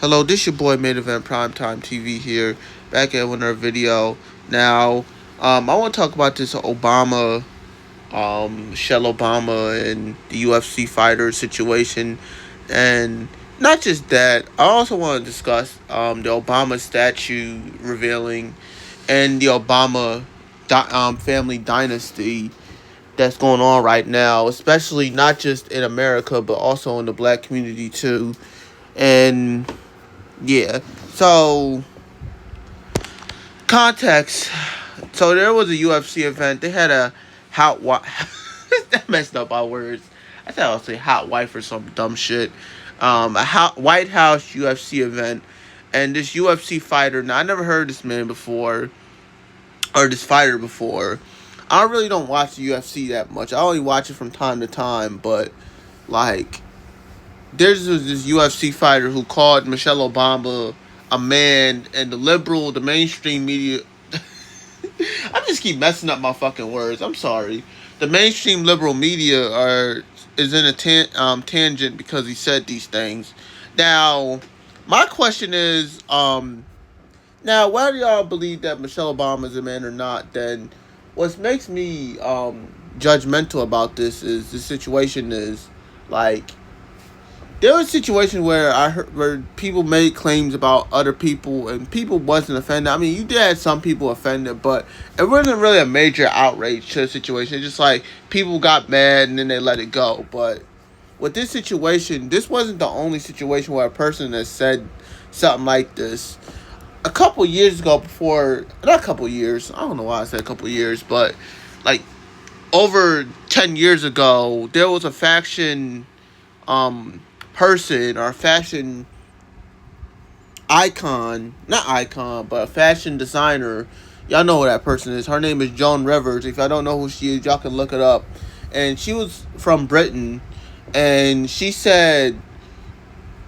Hello, this your boy Main Event Primetime TV here, back at another video. Now, I want to talk about this Michelle Obama and the UFC fighter situation, and not just that. I also want to discuss the Obama statue revealing and the Obama family dynasty that's going on right now, especially not just in America but also in the black community too. And yeah. So, context. So, there was a UFC event. They had a hot wife. That messed up my words. I thought I would say hot wife or some dumb shit. White House UFC event. And this UFC fighter. Now, I never heard this man before. Or this fighter before. I really don't watch the UFC that much. I only watch it from time to time. But, like, there's this UFC fighter who called Michelle Obama a man, and the mainstream media. I just keep messing up my fucking words. I'm sorry. The mainstream liberal media is in a tangent because he said these things. Now, my question is, now whether y'all believe that Michelle Obama is a man or not, then what makes me judgmental about this is the situation is like. There was a situation where I heard where people made claims about other people and people wasn't offended. I mean, you did have some people offended, but it wasn't really a major outrage to the situation. It's just like people got mad and then they let it go. But with this situation, this wasn't the only situation where a person has said something like this. A couple years ago, not a couple years, I don't know why I said a couple years, but like over 10 years ago, there was a faction person or fashion icon, not icon, but a fashion designer. Y'all know who that person is. Her name is Joan Rivers. If y'all don't know who she is, y'all can look it up. And she was from Britain, and she said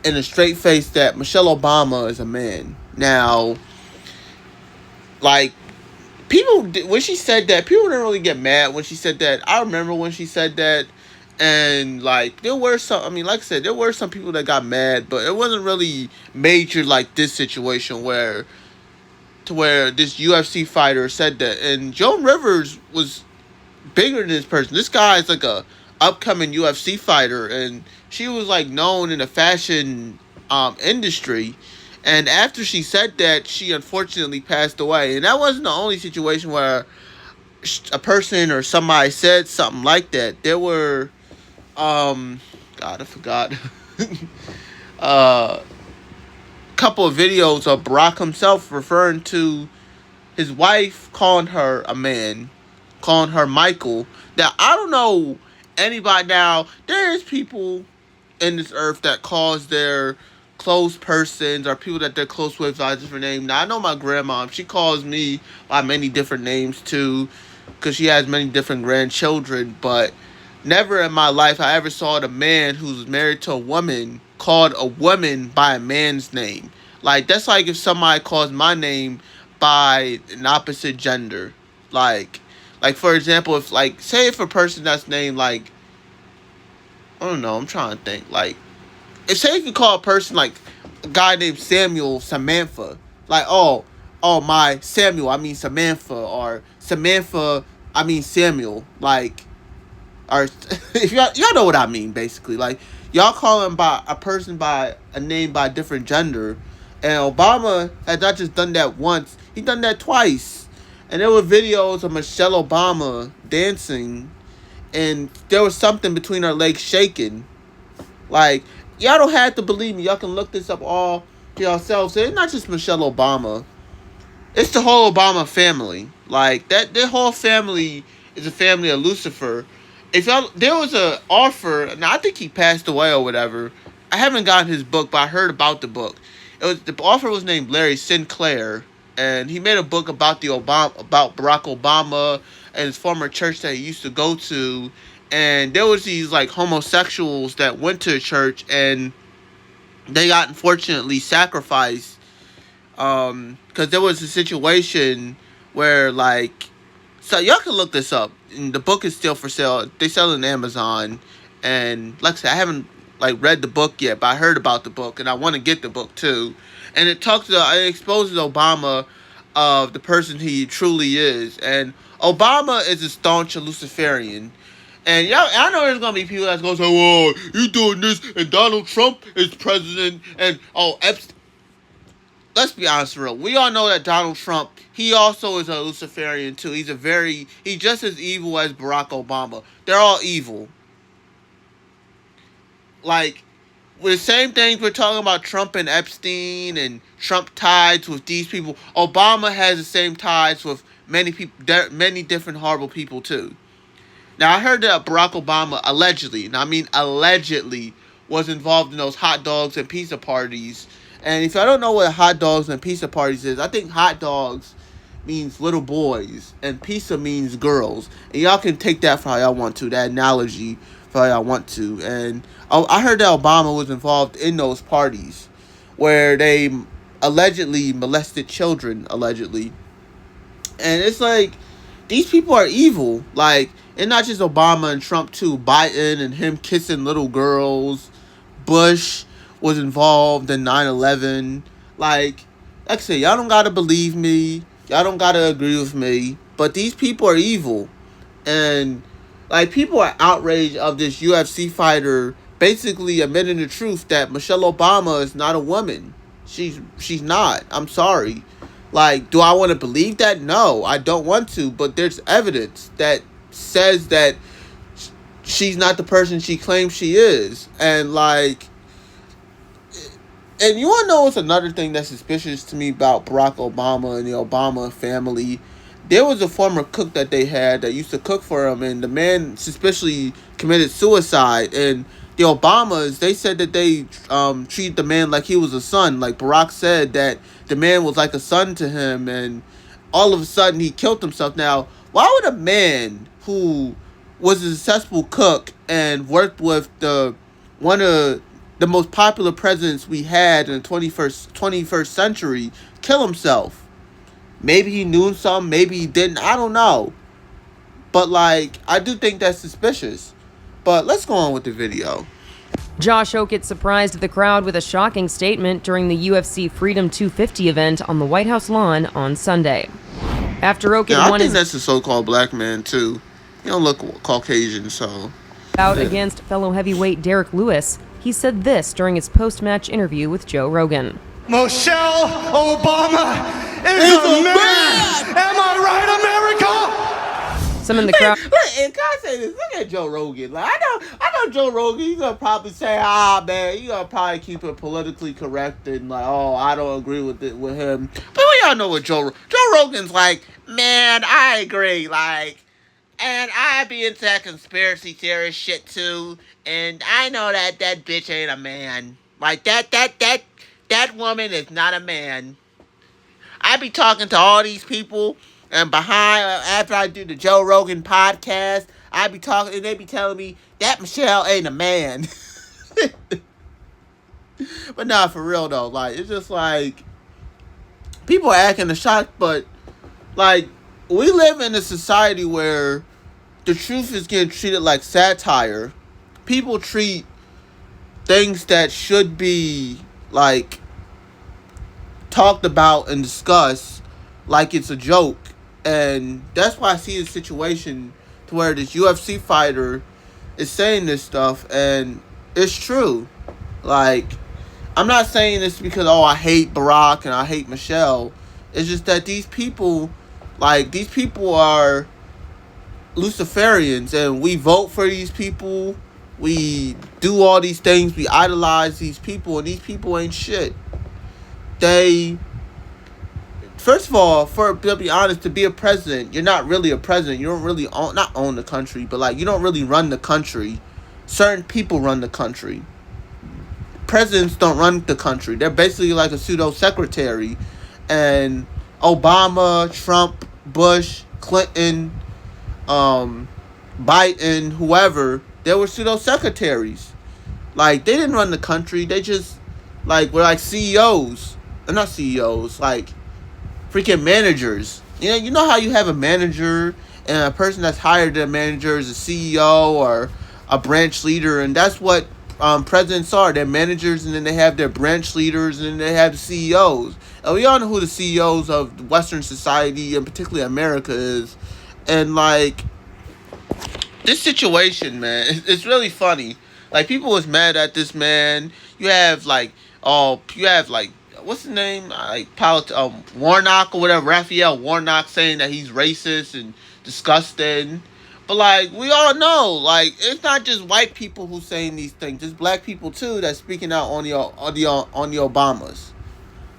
in a straight face that Michelle Obama is a man. Now, like, when she said that, people didn't really get mad when she said that. I remember when she said that. And like there were some, I mean, like I said, there were some people that got mad, but it wasn't really major like this situation where this UFC fighter said that. And Joan Rivers was bigger than this person. This guy is like a upcoming UFC fighter, and she was like known in the fashion industry. And after she said that, she unfortunately passed away. And that wasn't the only situation where a person or somebody said something like that. There were God, I forgot. Couple of videos of Barack himself referring to his wife, calling her a man, calling her Michael. Now, I don't know anybody. Now, there's people in this earth that calls their close persons or people that they're close with by a different name. Now, I know my grandma, she calls me by many different names too, because she has many different grandchildren, but never in my life I ever saw a man who's married to a woman called a woman by a man's name. Like, that's like if somebody calls my name by an opposite gender. Like for example, if like, say if a person that's named like, I don't know, I'm trying to think. Like, if you call a person like a guy named Samuel Samantha, like, my Samuel, I mean Samantha, or Samantha, I mean Samuel, like, or if y'all know what I mean, basically. Like, y'all call him by a person by a name by a different gender, and Obama had not just done that once, he done that twice. And there were videos of Michelle Obama dancing, and there was something between her legs shaking. Like, y'all don't have to believe me. Y'all can look this up all to yourselves. It's not just Michelle Obama. It's the whole Obama family. Like, their whole family is a family of Lucifer. If y'all, there was a author, now I think he passed away or whatever. I haven't gotten his book, but I heard about the book. The author was named Larry Sinclair, and he made a book about about Barack Obama and his former church that he used to go to. And there was these like homosexuals that went to the church, and they got unfortunately sacrificed. Because there was a situation where, like, so y'all can look this up. And the book is still for sale. They sell it on Amazon, and like I said, I haven't like read the book yet, but I heard about the book and I want to get the book too. And it exposes Obama of the person he truly is. And Obama is a staunch Luciferian. And y'all, I know there's gonna be people that's gonna say, "Well, you doing this, and Donald Trump is president," and Epstein. Let's be honest, real. We all know that Donald Trump, he also is a Luciferian too. He's just as evil as Barack Obama. They're all evil. Like, with the same things we're talking about Trump and Epstein and Trump ties with these people, Obama has the same ties with many people, many different horrible people too. Now, I heard that Barack Obama allegedly, and I mean allegedly, was involved in those hot dogs and pizza parties. And if I don't know what hot dogs and pizza parties is, I think hot dogs means little boys and pizza means girls. And y'all can take that for how y'all want to, that analogy for how y'all want to. And I heard that Obama was involved in those parties where they allegedly molested children, allegedly. And it's like, these people are evil. Like, and not just Obama and Trump too. Biden and him kissing little girls. Bush was involved in 9/11. Like I said, y'all don't gotta believe me. Y'all don't gotta agree with me. But these people are evil. And like, people are outraged of this UFC fighter basically admitting the truth that Michelle Obama is not a woman. She's not. I'm sorry. Like, do I want to believe that? No, I don't want to. But there's evidence that says that she's not the person she claims she is. And like, and you want to know what's another thing that's suspicious to me about Barack Obama and the Obama family? There was a former cook that they had that used to cook for him, and the man suspiciously committed suicide. And the Obamas, they said that they treated the man like he was a son. Like Barack said that the man was like a son to him, and all of a sudden he killed himself. Now, why would a man who was a successful cook and worked with one of the most popular presidents we had in the 21st century kill himself? Maybe he knew something, maybe he didn't, I don't know. But like, I do think that's suspicious. But let's go on with the video. Josh Okit surprised the crowd with a shocking statement during the UFC Freedom 250 event on the White House lawn on Sunday. After Okit I won think that's a so-called black man too. He don't look Caucasian, so. Bout against fellow heavyweight Derek Lewis, he said this during his post-match interview with Joe Rogan. Michelle Obama is a man! Am I right, America? Some in the crowd. And can I say this? Look at Joe Rogan. Like, I know Joe Rogan. He's gonna probably say, man, you gonna probably keep it politically correct and like, I don't agree with him. But we all know what Joe Rogan's like. Man, I agree. Like, and I be into that conspiracy theorist shit too. And I know that bitch ain't a man. Like that woman is not a man. I be talking to all these people, and after I do the Joe Rogan podcast, I be talking, and they be telling me that Michelle ain't a man. But nah, for real though, like, it's just like, people are acting a shock, but like, we live in a society where the truth is getting treated like satire. People treat things that should be like talked about and discussed like it's a joke. And that's why I see the situation to where this UFC fighter is saying this stuff, and it's true. Like, I'm not saying this because I hate Barack and I hate Michelle. It's just that these people are Luciferians, and we vote for these people. We do all these things. We idolize these people, and these people ain't shit. First of all, to be honest, to be a president, you're not really a president. You don't really own the country, but like, you don't really run the country. Certain people run the country. Presidents don't run the country. They're basically like a pseudo secretary. And Obama, Trump, Bush, Clinton, Biden, whoever, they were pseudo secretaries. Like, they didn't run the country. They just were like CEOs. Not CEOs, like freaking managers. You know how you have a manager and a person that's hired than a manager is a CEO or a branch leader, and that's what presidents are. They're managers, and then they have their branch leaders, and then they have the CEOs. And we all know who the CEOs of Western society, and particularly America, is. And like this situation, man, it's really funny. Like people was mad at this man. You have like, what's his name? Like Warnock or whatever, Raphael Warnock, saying that he's racist and disgusting. But like we all know, like it's not just white people who saying these things. It's black people too that's speaking out on the Obamas.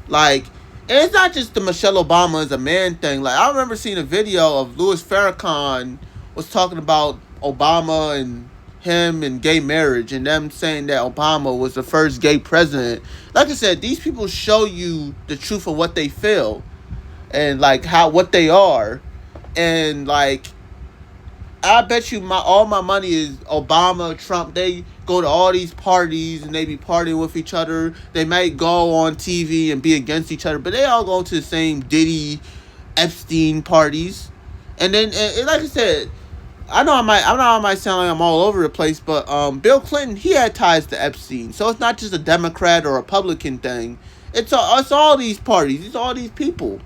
Like, and it's not just the Michelle Obama is a man thing. Like I remember seeing a video of Louis Farrakhan was talking about Obama and him and gay marriage, and them saying that Obama was the first gay president. Like I said, these people show you the truth of what they feel and like what they are. And like I bet you all my money is Obama, Trump. They go to all these parties and they be partying with each other. They might go on TV and be against each other, but they all go to the same Diddy, Epstein parties. And then, and like I said, I know I might sound like I'm all over the place, but Bill Clinton, he had ties to Epstein, so it's not just a Democrat or Republican thing. It's all these parties. It's all these people.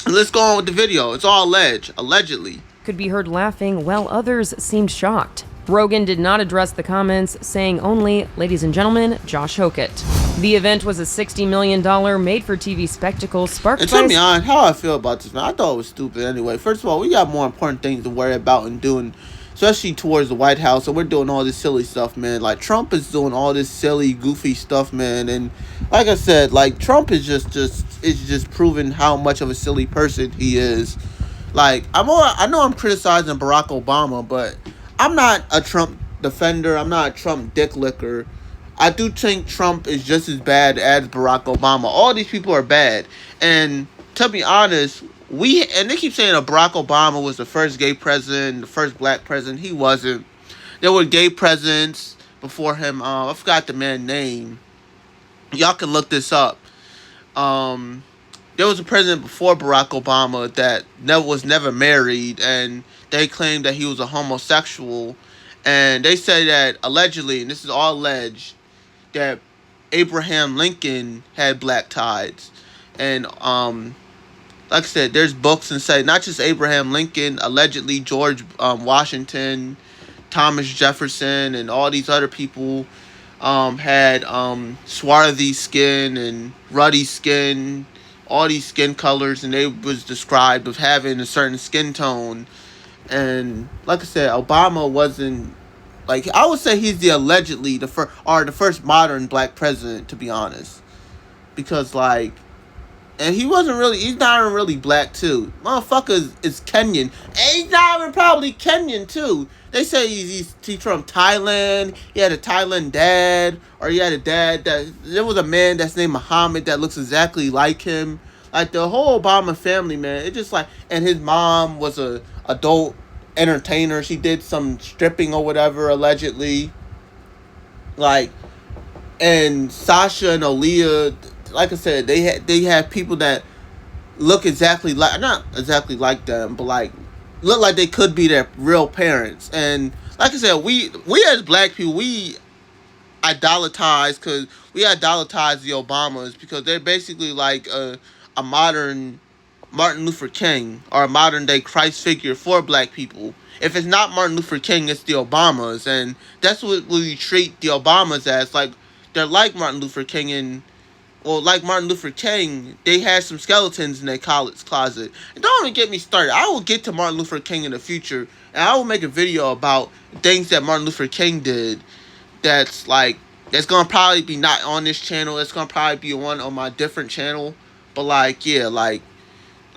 And let's go on with the video. It's all allegedly. Could be heard laughing while others seemed shocked. Rogan did not address the comments, saying only, "Ladies and gentlemen, Josh Hokett." The event was a $60 million made-for-TV spectacle sparked and tell me on how I feel about this, man. I thought it was stupid anyway. First of all, we got more important things to worry about and doing, especially towards the White House. And we're doing all this silly stuff, man. Like, Trump is doing all this silly, goofy stuff, man. And like I said, like, Trump is just proving how much of a silly person he is. Like, I know I'm criticizing Barack Obama, but I'm not a Trump defender. I'm not a Trump dick licker. I do think Trump is just as bad as Barack Obama. All these people are bad. And to be honest, and they keep saying that Barack Obama was the first gay president, the first black president. He wasn't. There were gay presidents before him. I forgot the man's name. Y'all can look this up. There was a president before Barack Obama that was never married, and they claimed that he was a homosexual. And they say that allegedly, and this is all alleged, that Abraham Lincoln had black ties. And like I said, there's books and say not just Abraham Lincoln, allegedly George Washington, Thomas Jefferson, and all these other people had swarthy skin and ruddy skin, all these skin colors, and they was described of having a certain skin tone. And like I said, Obama wasn't. Like, I would say he's allegedly the first modern black president, to be honest. Because, like, and he's not even really black, too. Motherfucker is Kenyan. And he's not even probably Kenyan, too. They say he's from Thailand. He had a Thailand dad. Or he had a dad there was a man that's named Muhammad that looks exactly like him. Like, the whole Obama family, man, it just like, and his mom was a adult entertainer. She did some stripping or whatever, allegedly. Like, and Sasha and Aaliyah, like I said, they have people that look exactly like, not exactly like them, but like look like they could be their real parents. And like I said, we as black people, we idolatrize the Obamas because they're basically like a modern Martin Luther King, or a modern day Christ figure for black people. If it's not Martin Luther King, it's the Obamas, and that's what we treat the Obamas as. Like, they're like Martin Luther King, and like Martin Luther King, they had some skeletons in their college closet. And don't even get me started. I will get to Martin Luther King in the future, and I will make a video about things that Martin Luther King did that's gonna probably be not on this channel. It's gonna probably be one on my different channel. But like, yeah, like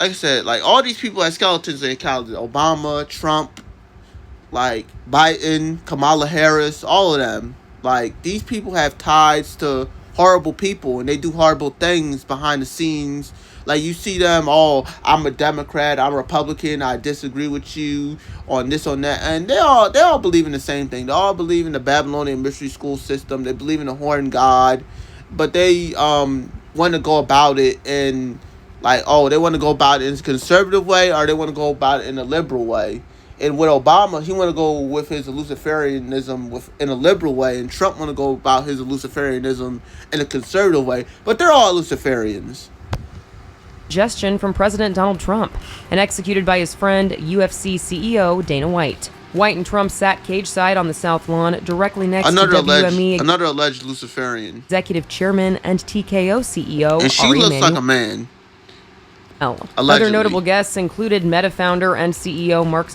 I said, like, all these people had skeletons in their closet. Obama, Trump, like, Biden, Kamala Harris, all of them. Like, these people have ties to horrible people, and they do horrible things behind the scenes. Like, you see them, I'm a Democrat, I'm a Republican, I disagree with you on this, on that. And they all believe in the same thing. They all believe in the Babylonian mystery school system. They believe in the horn god. But they want to go about it in, like, they want to go about it in a conservative way, or they want to go about it in a liberal way. And with Obama, he want to go with his Luciferianism in a liberal way, and Trump want to go about his Luciferianism in a conservative way. But they're all Luciferians. Suggestion from President Donald Trump and executed by his friend, UFC CEO Dana White. White and Trump sat cage side on the South Lawn directly next to WME another alleged Luciferian executive chairman and TKO CEO. And she looks like a man. Allegedly. Allegedly. Other notable guests included Meta founder and CEO Mark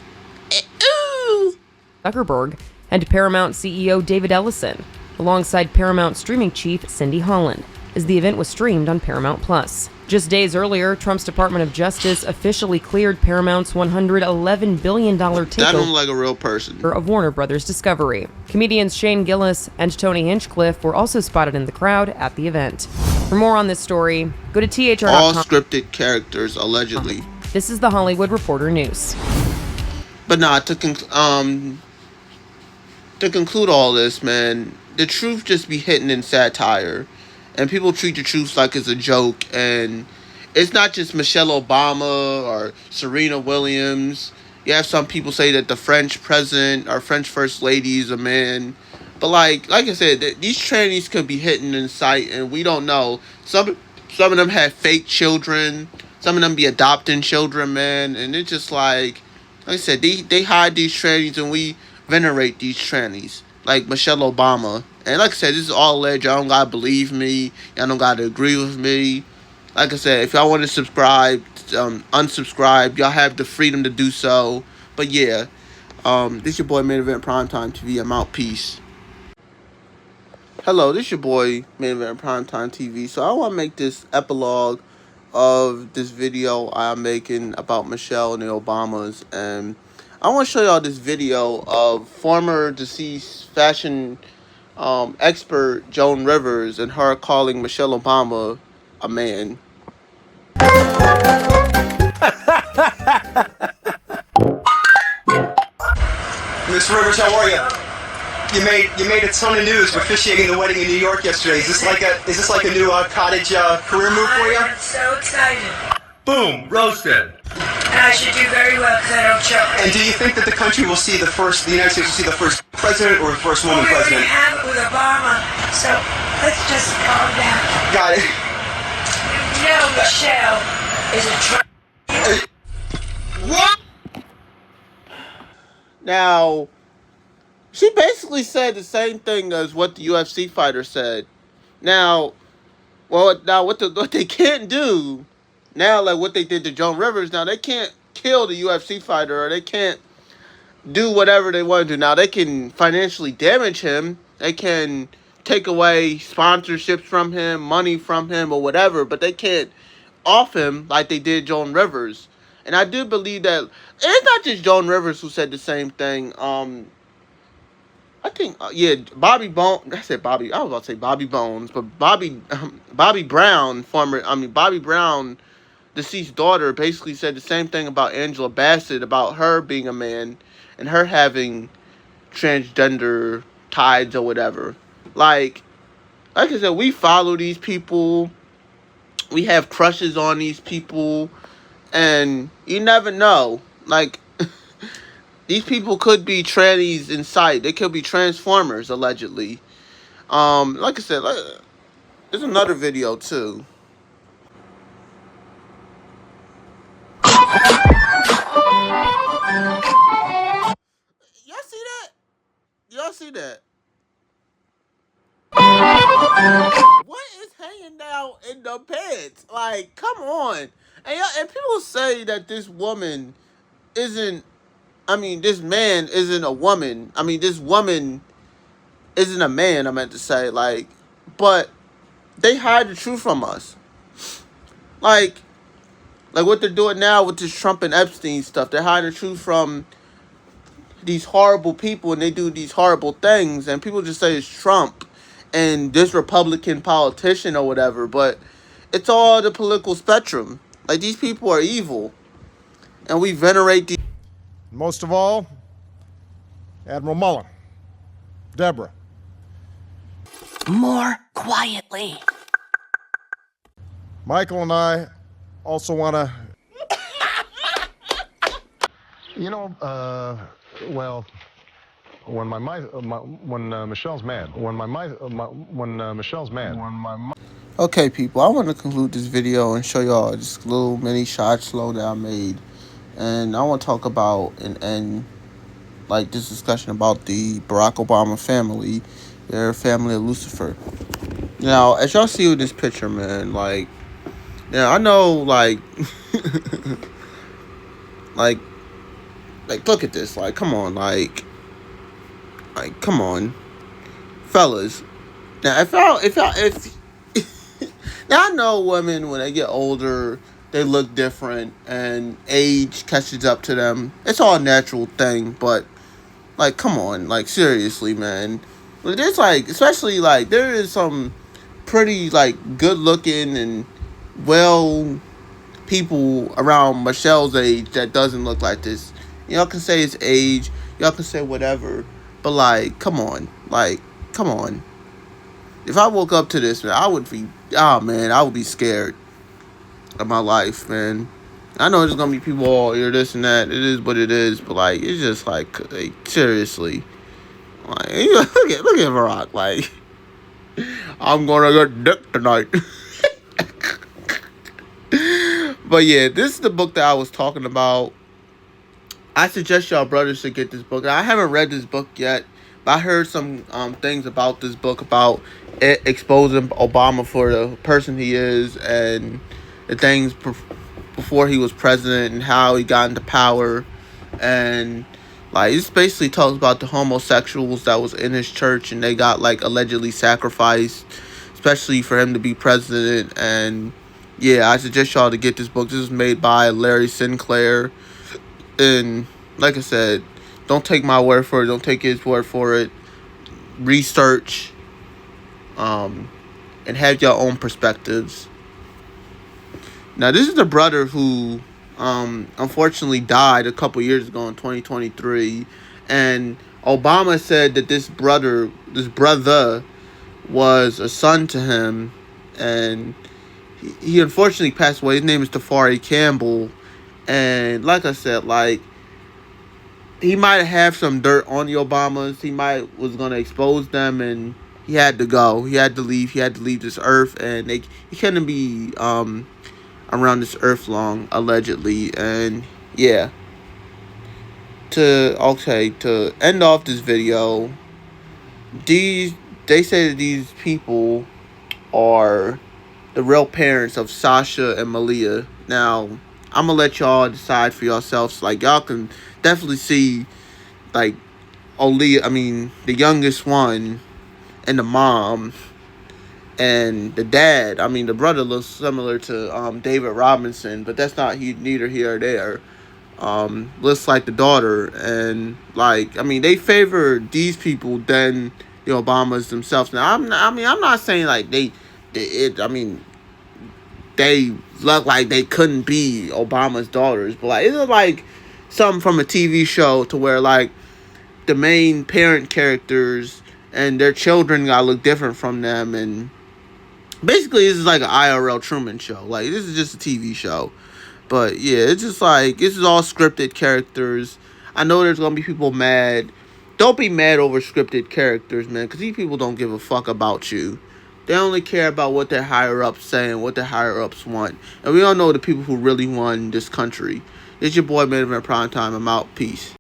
Zuckerberg and Paramount CEO David Ellison, alongside Paramount streaming chief Cindy Holland, as the event was streamed on Paramount Plus. Just days earlier, Trump's Department of Justice officially cleared Paramount's $111 billion takeover That don't like a real person. of Warner Brothers Discovery. Comedians Shane Gillis and Tony Hinchcliffe were also spotted in the crowd at the event. For more on this story, go to thr.com. All scripted characters, allegedly. This is the Hollywood Reporter News. But nah, to conclude all this, man, the truth just be hitting in satire. And people treat the truth like it's a joke. And it's not just Michelle Obama or Serena Williams. You have some people say that the French president or French first lady is a man. But like I said, these trannies could be hidden in sight, and we don't know. Some of them have fake children. Some of them be adopting children, man. And it's just like I said, they hide these trannies, and we venerate these trannies. Like Michelle Obama. And like I said, this is all alleged. Y'all don't gotta believe me. Y'all don't gotta agree with me. Like I said, if y'all want to subscribe, unsubscribe, y'all have the freedom to do so. But yeah, this your boy Main Event Primetime TV. I'm out. Peace. Hello, this your boy Main Event Primetime TV. So I want to make this epilogue of this video I'm making about Michelle and the Obamas. And I want to show y'all this video of former deceased fashion expert Joan Rivers and her calling Michelle Obama a man. Miss Rivers, how are you? You made a ton of news officiating the wedding in New York yesterday. Is this like a new cottage career move for you? I'm so excited. Boom, roasted. And I should do very well because I don't choke. And do you think that the country will see the United States will see the first president or the first woman We already president? have it with Obama, so let's just calm down. Got it. You know Michelle is a Trump. What? Now, she basically said the same thing as what the UFC fighter said. Now what they can't do now, like what they did to Joan Rivers, now they can't kill the UFC fighter, or they can't do whatever they want to do. Now they can financially damage him. They can take away sponsorships from him, money from him, or whatever, but they can't off him like they did Joan Rivers. And I do believe that it's not just Joan Rivers who said the same thing. I think Bobby Bones. I said Bobby. I was about to say Bobby Bones, but Bobby Brown, Bobby Brown, deceased daughter, basically said the same thing about Angela Bassett, about her being a man and her having transgender tides or whatever. Like I said, we follow these people. We have crushes on these people. And you never know. Like, these people could be trannies inside. They could be transformers, allegedly. Like I said, there's another video, too. Y'all see that? Y'all see that? What is hanging down in the pants? Like, come on. And people say that this woman isn't, this man isn't a woman. This woman isn't a man, I meant to say. Like, but they hide the truth from us. Like what they're doing now with this Trump and Epstein stuff. They're hiding the truth from these horrible people, and they do these horrible things. And people just say it's Trump and this Republican politician or whatever. But it's all the political spectrum. Like, these people are evil. And we venerate these. Most of all, Admiral Mullen, Deborah. More quietly. Michael and I also want to You know, well, when Michelle's mad, Okay, people, I want to conclude this video and show y'all just little mini shot slow that I made. And I want to talk about and end like this discussion about the Barack Obama family, their family of Lucifer. Now, as y'all see with this picture, man, like, yeah, I know, like, like, look at this, like, come on, come on, fellas. Now, if now I know women when they get older, they look different and age catches up to them. It's all a natural thing, but like, come on, like seriously, man. There's like, especially like, there is some pretty like good looking and well people around Michelle's age that doesn't look like this. Y'all can say it's age, y'all can say whatever, but like, come on, like, come on. If I woke up to this, man, I would be, oh man, I would be scared of my life, man. I know there's gonna be people all here, this and that. It is what it is, but like, it's just like seriously, like, look at Barack, like, I'm gonna get dick tonight. But yeah, this is the book that I was talking about. I suggest y'all brothers should get this book. I haven't read this book yet, but I heard some things about this book, about it exposing Obama for the person he is and the things before he was president and how he got into power. And like, this basically talks about the homosexuals that was in his church and they got like allegedly sacrificed, especially for him to be president. And yeah, I suggest y'all to get this book. This is made by Larry Sinclair. And like I said, don't take my word for it. Don't take his word for it. Research, and have your own perspectives. Now, this is the brother who, unfortunately died a couple years ago in 2023. And Obama said that this brother was a son to him. And he unfortunately passed away. His name is Tafari Campbell. And like I said, like, he might have some dirt on the Obamas. He was gonna expose them, and he had to go. He had to leave. He had to leave this earth, and he couldn't be around this earth long, allegedly. And yeah, to end off this video, they say that these people are the real parents of Sasha and Malia. Now, I'm gonna let y'all decide for yourselves. Like, y'all can definitely see, like, the youngest one, and the mom, and the dad. I mean, the brother looks similar to David Robinson, but that's neither here or there. Looks like the daughter, and like, I mean, they favor these people than the Obamas themselves. Now, I'm not saying like they look like they couldn't be Obama's daughters, but like, it's like something from a TV show to where like the main parent characters and their children gotta look different from them. And basically, this is like an IRL Truman Show. Like, this is just a TV show. But yeah, it's just like, this is all scripted characters. I know there's gonna be people mad. Don't be mad over scripted characters, man, because these people don't give a fuck about you. They only care about what their higher-ups say and what their higher-ups want. And we all know the people who really won this country. It's your boy, Man of Prime Time. I'm out. Peace.